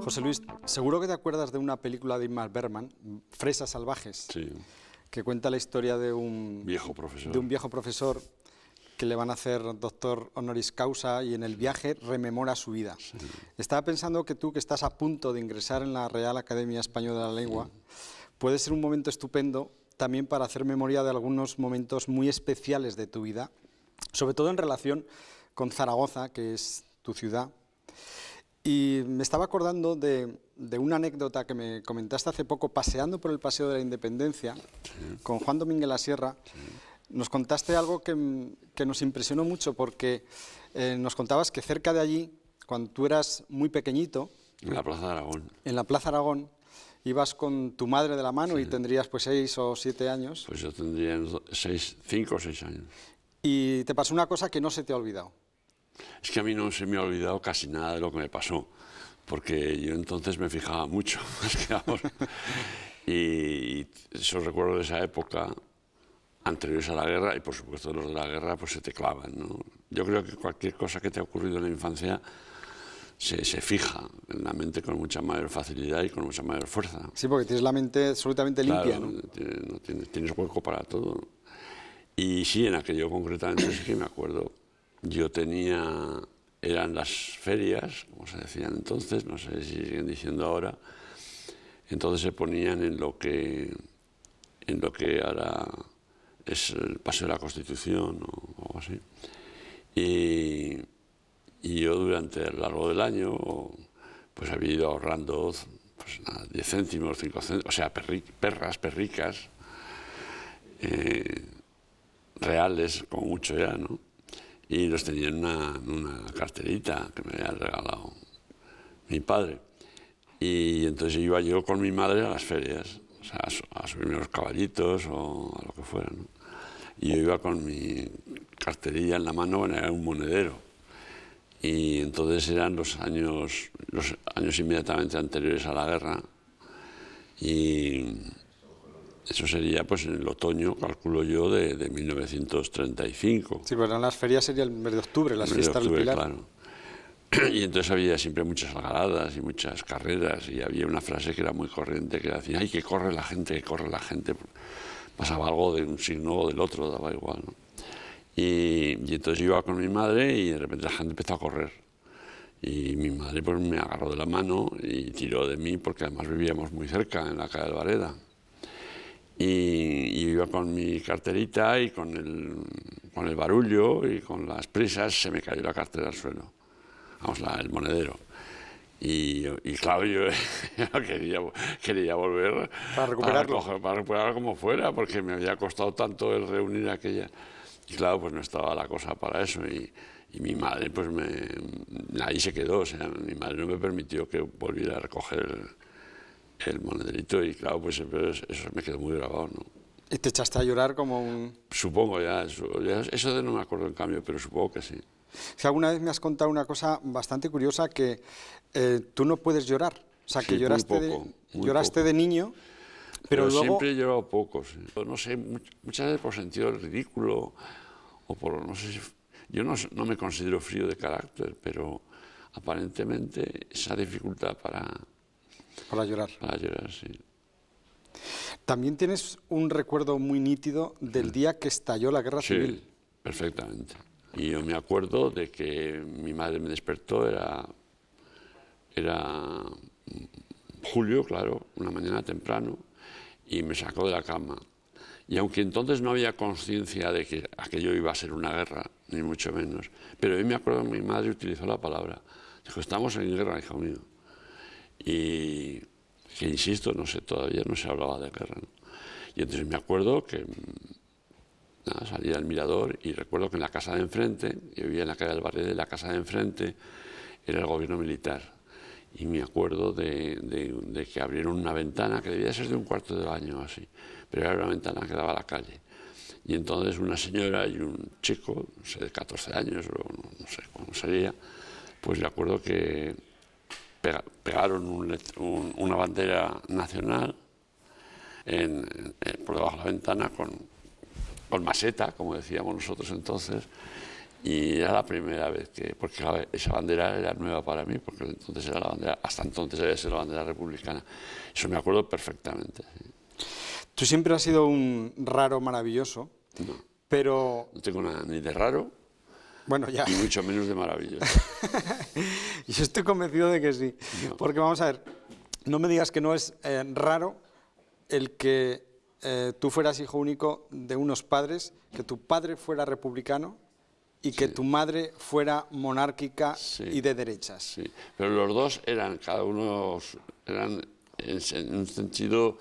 José Luis, seguro que te acuerdas de una película de Ingmar Bergman, Fresas salvajes, Sí, que cuenta la historia de viejo profesor. un viejo profesor que le van a hacer doctor honoris causa y en el viaje rememora su vida. Sí. Estaba pensando que tú, que estás a punto de ingresar en la Real Academia Española de la Lengua, puede ser un momento estupendo también para hacer memoria de algunos momentos muy especiales de tu vida, sobre todo en relación con Zaragoza, que es tu ciudad. Y me estaba acordando de una anécdota que me comentaste hace poco, paseando por el Paseo de la Independencia, con Juan Domínguez La Sierra. Nos contaste algo que nos impresionó mucho, porque nos contabas que cerca de allí, cuando tú eras muy pequeñito, En la Plaza de Aragón. en la Plaza Aragón, ibas con tu madre de la mano y tendrías pues 6 o 7 años. Pues yo tendría 5 o 6 años. Y te pasó una cosa que no se te ha olvidado. Es que a mí no se me ha olvidado casi nada de lo que me pasó, porque yo entonces me fijaba mucho, más que ahora. Y esos recuerdos de esa época, anteriores a la guerra, y por supuesto los de la guerra, pues se te clavan, ¿no? Yo creo que cualquier cosa que te ha ocurrido en la infancia se fija en la mente con mucha mayor facilidad y con mucha mayor fuerza. Sí, porque tienes la mente absolutamente limpia, Claro, ¿no? tienes hueco para todo. Y sí, en aquello concretamente sí que me acuerdo. Yo eran las ferias, como se decían entonces, no sé si siguen diciendo ahora, entonces se ponían en lo que ahora es el Paseo de la Constitución o algo así. Y yo durante el largo del año pues había ido ahorrando pues, 10 céntimos, 5 céntimos, o sea, perricas, reales, como mucho ya, ¿no? Y los tenía en una carterita que me había regalado mi padre. Y entonces iba yo con mi madre a las ferias, o sea, a subirme los caballitos o a lo que fuera, ¿no? Y yo iba con mi carterilla en la mano, bueno, era un monedero. Y entonces eran los años inmediatamente anteriores a la guerra. Y eso sería pues en el otoño, calculo yo, de 1935. Sí, pero en las ferias sería el mes de octubre, las fiestas del Pilar. Claro. Y entonces había siempre muchas algaradas y muchas carreras, y había una frase que era muy corriente que decía: ¡ay, que corre la gente, que corre la gente! Pasaba algo de un signo o del otro, daba igual, ¿no? Y entonces yo iba con mi madre y de repente la gente empezó a correr. Y mi madre pues me agarró de la mano y tiró de mí, porque además vivíamos muy cerca, en la calle Alvareda. Y yo iba con mi carterita y con el barullo y con las prisas se me cayó la cartera al suelo. Vamos, el monedero. Y claro, yo quería volver Para recuperarlo. para recuperarlo como fuera, porque me había costado tanto el reunir aquella. Y claro, pues no estaba la cosa para eso. Y mi madre, pues ahí se quedó. O sea, mi madre no me permitió que volviera a recoger el monederito. Y claro, pues eso me quedó muy grabado, ¿no? Y te echaste a llorar como un... Supongo eso de no me acuerdo en cambio, pero supongo que sí. Si alguna vez me has contado una cosa bastante curiosa, que tú no puedes llorar. O sea, Sí, que lloraste muy poco. de niño, pero luego... siempre he llorado poco, sí. No sé, muchas veces por sentido del ridículo o por, no sé si... Yo no me considero frío de carácter, pero aparentemente esa dificultad para llorar. Para llorar, sí. También tienes un recuerdo muy nítido del día que estalló la Guerra Civil. Sí, perfectamente. Y yo me acuerdo de que mi madre me despertó, era julio, claro, una mañana temprano, y me sacó de la cama. Y aunque entonces no había conciencia de que aquello iba a ser una guerra, ni mucho menos, pero yo me acuerdo que mi madre utilizó la palabra. Dijo: estamos en guerra, hijo mío. Y que, insisto, no sé, todavía no se hablaba de guerra, ¿no? Y entonces me acuerdo que salí al mirador y recuerdo que en la casa de enfrente, yo vivía en la calle Alvareda, y la casa de enfrente era el gobierno militar. Y me acuerdo de que abrieron una ventana que debía ser de un cuarto de baño o así, pero era una ventana que daba a la calle. Y entonces una señora y un chico, no sé, de 14 años, o no sé cómo sería, pues me acuerdo que pegaron una bandera nacional por debajo de la ventana con maseta, como decíamos nosotros entonces, Y era la primera vez que, porque esa bandera era nueva para mí, porque entonces era la bandera, hasta entonces había sido la bandera republicana. Eso me acuerdo perfectamente. Sí. Tú siempre has sido un raro maravilloso, No, pero no tengo nada ni de raro, bueno, ya. y mucho menos de maravilloso. Yo estoy convencido de que sí, No. porque vamos a ver, no me digas que no es raro el que tú fueras hijo único de unos padres, que tu padre fuera republicano y que tu madre fuera monárquica Sí. y de derechas. Sí, pero los dos eran, cada uno eran en un sentido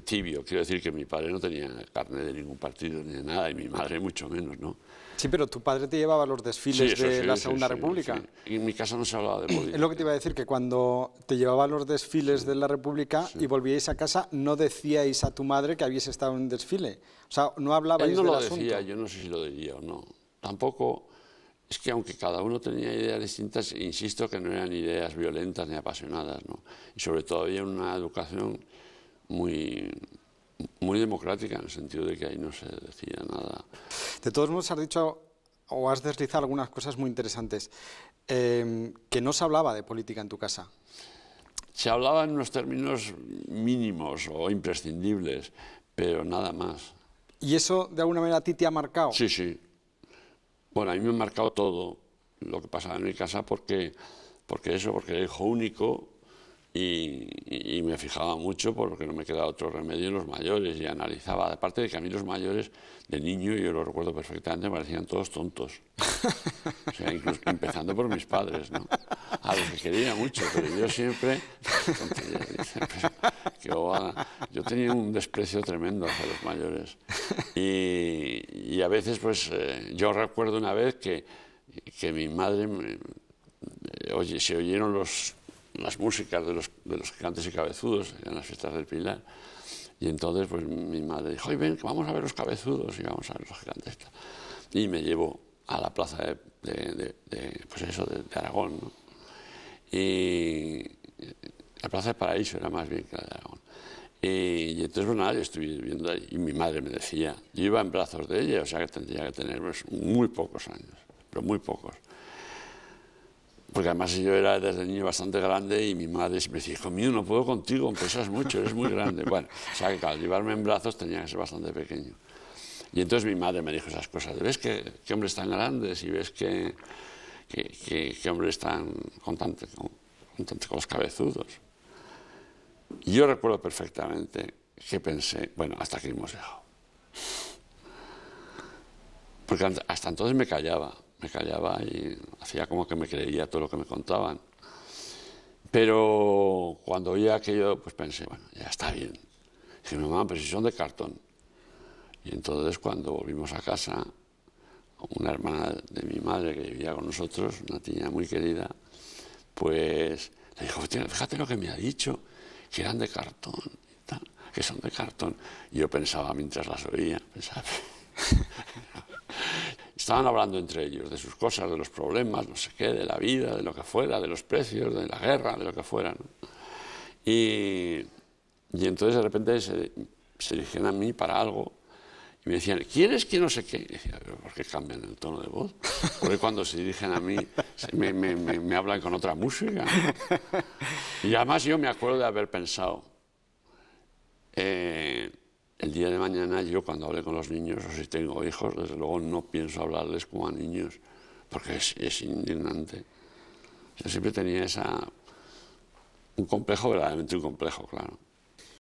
tibio. Quiero decir que mi padre no tenía carne de ningún partido ni de nada, y mi madre mucho menos, ¿no? Sí, pero tu padre te llevaba a los desfiles Sí, eso de sí, la sí, Segunda sí, República. sí. Y en mi casa no se hablaba de política. Es lo que te iba a decir, que cuando te llevaba a los desfiles de la República y volvíais a casa, no decíais a tu madre que habíais estado en un desfile. O sea, no hablabais Él no del lo asunto. decía, yo no sé si lo diría o no. Tampoco, es que aunque cada uno tenía ideas distintas, insisto que no eran ideas violentas ni apasionadas, ¿no? Y sobre todo había una educación muy, muy democrática, en el sentido de que ahí no se decía nada. De todos modos, has dicho o has deslizado algunas cosas muy interesantes. Que no se hablaba de política en tu casa. Se hablaba en unos términos mínimos o imprescindibles, pero nada más. ¿Y eso de alguna manera a ti te ha marcado? Sí, sí. Bueno, a mí me ha marcado todo lo que pasaba en mi casa porque era hijo único y me fijaba mucho porque no me quedaba otro remedio en los mayores y analizaba. Aparte de que a mí los mayores de niño, yo lo recuerdo perfectamente, me parecían todos tontos. O sea, incluso empezando por mis padres, ¿no? A los que quería mucho, pero yo siempre... Qué bobada. Yo tenía un desprecio tremendo hacia los mayores. Y a veces, pues, yo recuerdo una vez que mi madre... se oyeron las músicas de los gigantes y cabezudos en las fiestas del Pilar. Y entonces, pues, mi madre dijo, ven, que vamos a ver los cabezudos y vamos a ver los gigantes. Y me llevó a la plaza pues eso, de Aragón, ¿no? Y la plaza de Paraíso era más bien que la de Aragón. Y entonces, bueno, nada, yo estuve viendo ahí, y mi madre me decía, yo iba en brazos de ella, o sea que tendría que tener pues, muy pocos años, pero muy pocos. Porque además yo era desde niño bastante grande y mi madre me decía, hijo mío, no puedo contigo, pesas mucho, eres muy grande. Bueno, o sea que al llevarme en brazos tenía que ser bastante pequeño. Y entonces mi madre me dijo esas cosas, ¿ves qué hombres tan grandes y ves qué hombres tan contantes con los cabezudos? Y yo recuerdo perfectamente que pensé, bueno, hasta aquí hemos llegado. Porque hasta entonces me callaba y hacía como que me creía todo lo que me contaban. Pero cuando oía aquello, pues pensé, bueno, ya está bien. Dije, mamá, pero si son de cartón. Y entonces cuando volvimos a casa, una hermana de mi madre que vivía con nosotros, una tía muy querida, pues le dijo, fíjate lo que me ha dicho, que eran de cartón, y tal, que son de cartón. Y yo pensaba, mientras las oía, pensaba... Estaban hablando entre ellos de sus cosas, de los problemas, no sé qué, de la vida, de lo que fuera, de los precios, de la guerra, de lo que fuera, ¿no? Y entonces de repente se dirigían a mí para algo y me decían, ¿quieres que no sé qué? Y decía, ¿pero por qué cambian el tono de voz? Porque cuando se dirigen a mí me hablan con otra música. Y además yo me acuerdo de haber pensado, el día de mañana yo cuando hable con los niños, o si tengo hijos, desde luego no pienso hablarles como a niños, porque es indignante. Yo siempre tenía un complejo, verdaderamente un complejo, claro.